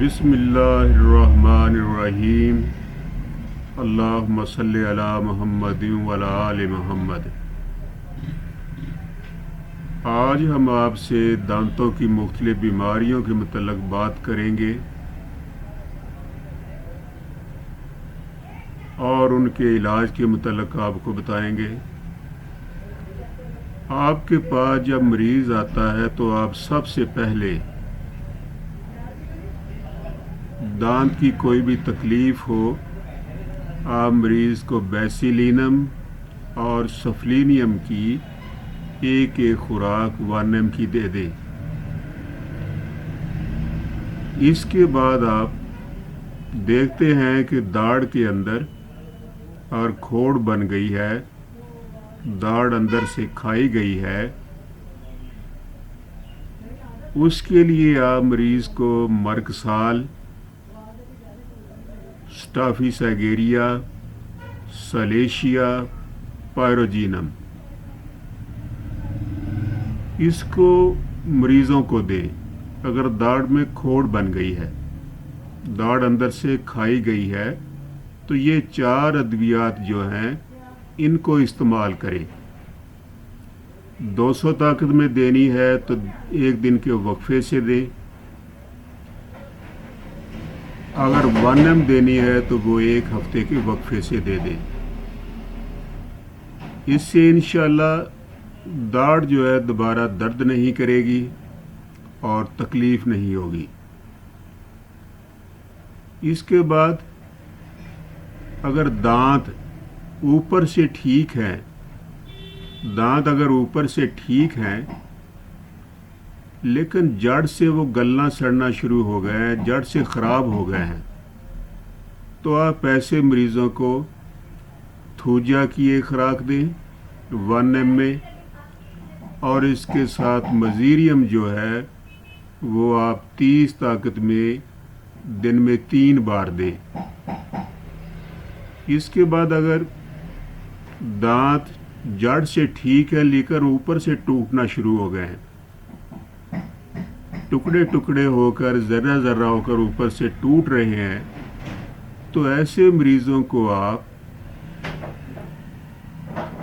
बिस्मिल्लाहिर्रहमानिर्रहीम। अल्लाहुम्मा सल्लि अला मुहम्मद व अला आलि मुहम्मद। आज हम आपसे दांतों की मुख्तलिफ बीमारियों के मुतल्लिक़ बात करेंगे और उनके इलाज के मुतल्लिक़ आपको बताएंगे। आपके पास जब मरीज़ आता है तो आप सबसे पहले दांत की कोई भी तकलीफ़ हो, आप मरीज़ को बेसिलिनम और सफलीनियम की एक खुराक 1 mg की दे दें। इसके बाद आप देखते हैं कि दाढ़ के अंदर और खोड़ बन गई है, दाढ़ अंदर से खाई गई है। उसके लिए आप मरीज़ को मर्कसाल, स्टाफिसागेरिया, सलेशिया, पायरोजीनम इसको मरीज़ों को दें। अगर दाढ़ में खोड़ बन गई है, दाढ़ अंदर से खाई गई है, तो ये 4 अद्वियात जो हैं इनको इस्तेमाल करें। 200 ताकत में देनी है तो 1 दिन के वक्फे से दें। अगर 1 mg देनी है तो वो 1 हफ्ते के वक्फे से दे दें। इससे इंशाअल्लाह दाढ़ जो है दोबारा दर्द नहीं करेगी और तकलीफ़ नहीं होगी। इसके बाद अगर दांत ऊपर से ठीक हैं, दांत अगर ऊपर से ठीक हैं लेकिन जड़ से वो गलना सड़ना शुरू हो गए हैं, जड़ से ख़राब हो गए हैं, तो आप ऐसे मरीज़ों को थूजा की एक खुराक दें 1 mg में, और इसके साथ मजीरियम जो है वो आप 30 ताकत में दिन में 3 बार दें। इसके बाद अगर दांत जड़ से ठीक है लेकिन ऊपर से टूटना शुरू हो गए हैं, टुकड़े टुकड़े होकर ज़र्रा ज़र्रा होकर ऊपर से टूट रहे हैं, तो ऐसे मरीज़ों को आप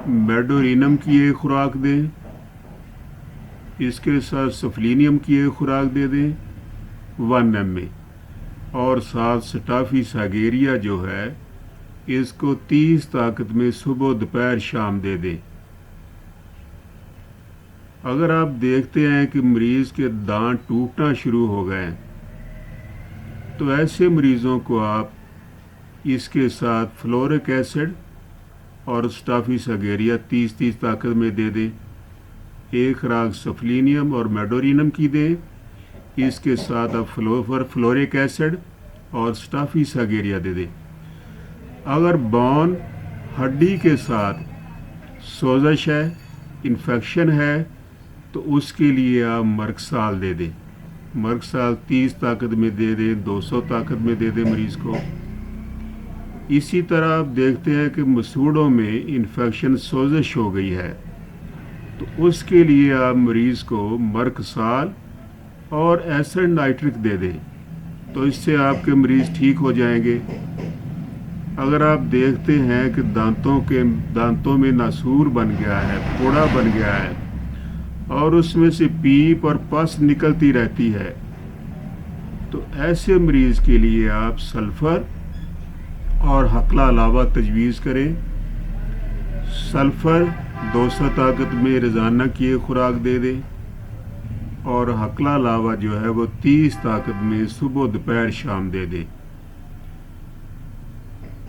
मेडोरिनम की एक खुराक दें। इसके साथ सफलीनियम की एक खुराक दे दें 1 mg में, और साथ स्टाफिसागेरिया जो है इसको 30 ताकत में सुबह दोपहर शाम दे दें। अगर आप देखते हैं कि मरीज़ के दांत टूटना शुरू हो गए, तो ऐसे मरीज़ों को आप इसके साथ फ्लोरिक एसिड और स्टाफिसागेरिया 30-30 ताकत में दे दें। एक खुराक सफलीनियम और मेडोरिनम की दें। इसके साथ आप फ्लोरिक एसिड और स्टाफिसागेरिया दे दें। अगर बोन हड्डी के साथ सोजश है, इन्फेक्शन है, तो उसके लिए आप मर्कसाल दे दें। मर्कसाल 30 ताकत में दे दें, 200 ताकत में दे दें मरीज़ को। इसी तरह आप देखते हैं कि मसूड़ों में इन्फेक्शन सोजश हो गई है, तो उसके लिए आप मरीज़ को मर्कसाल और एसिड नाइट्रिक दे दें, तो इससे आपके मरीज़ ठीक हो जाएंगे। अगर आप देखते हैं कि दांतों में नासूर बन गया है, फोड़ा बन गया है और उसमें से पीप और पस निकलती रहती है, तो ऐसे मरीज़ के लिए आप सल्फ़र और हकला अलावा तजवीज़ करें। सल्फ़र 200 ताकत में रोज़ाना की एक खुराक दे दें, और हकला अलावा जो है वो 30 ताकत में सुबह दोपहर शाम दे दें।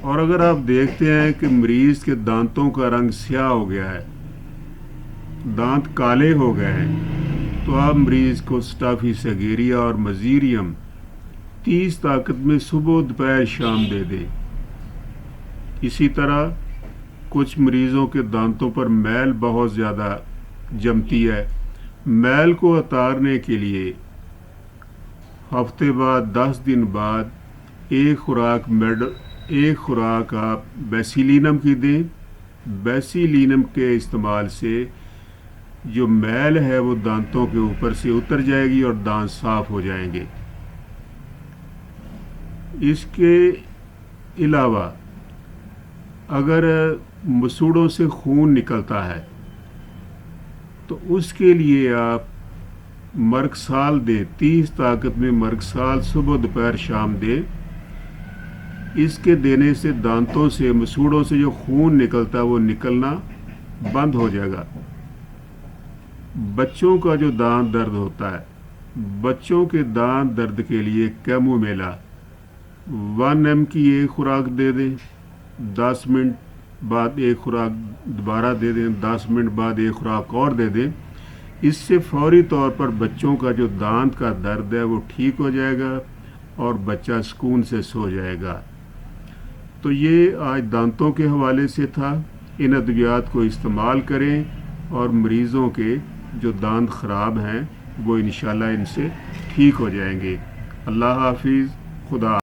और अगर आप देखते हैं कि मरीज़ के दांतों का रंग स्याह हो गया है, दांत काले हो गए हैं, तो आप मरीज़ को स्टाफिसागेरिया और मजीरियम 30 ताकत में सुबह दोपहर शाम दे दें। इसी तरह कुछ मरीज़ों के दांतों पर मैल बहुत ज़्यादा जमती है, मैल को उतारने के लिए हफ्ते बाद 10 दिन बाद एक खुराक आप बेसिलिनम की दें। बेसिलिनम के इस्तेमाल से जो मैल है वो दांतों के ऊपर से उतर जाएगी और दांत साफ हो जाएंगे। اس کے علاوہ اگر مسوڑوں سے خون نکلتا ہے تو اس کے لیے آپ مرگسال دیں، 30 طاقت میں مرگسال صبح دوپہر شام دیں۔ اس کے دینے سے دانتوں سے، مسوڑوں سے جو خون نکلتا ہے وہ نکلنا بند ہو جائے گا۔ بچوں کا جو دانت درد ہوتا ہے، بچوں کے دانت درد کے لیے کیمومیلا 1 ایم کی ایک خوراک دے دیں، 10 منٹ بعد ایک خوراک دوبارہ دے دیں، 10 منٹ بعد ایک خوراک اور دے دیں۔ اس سے فوری طور پر بچوں کا جو دانت کا درد ہے وہ ٹھیک ہو جائے گا اور بچہ سکون سے سو جائے گا۔ تو یہ آج دانتوں کے حوالے سے تھا۔ ان ادویات کو استعمال کریں اور مریضوں کے جو دانت خراب ہیں وہ انشاءاللہ ان سے ٹھیک ہو جائیں گے۔ اللہ حافظ، خدا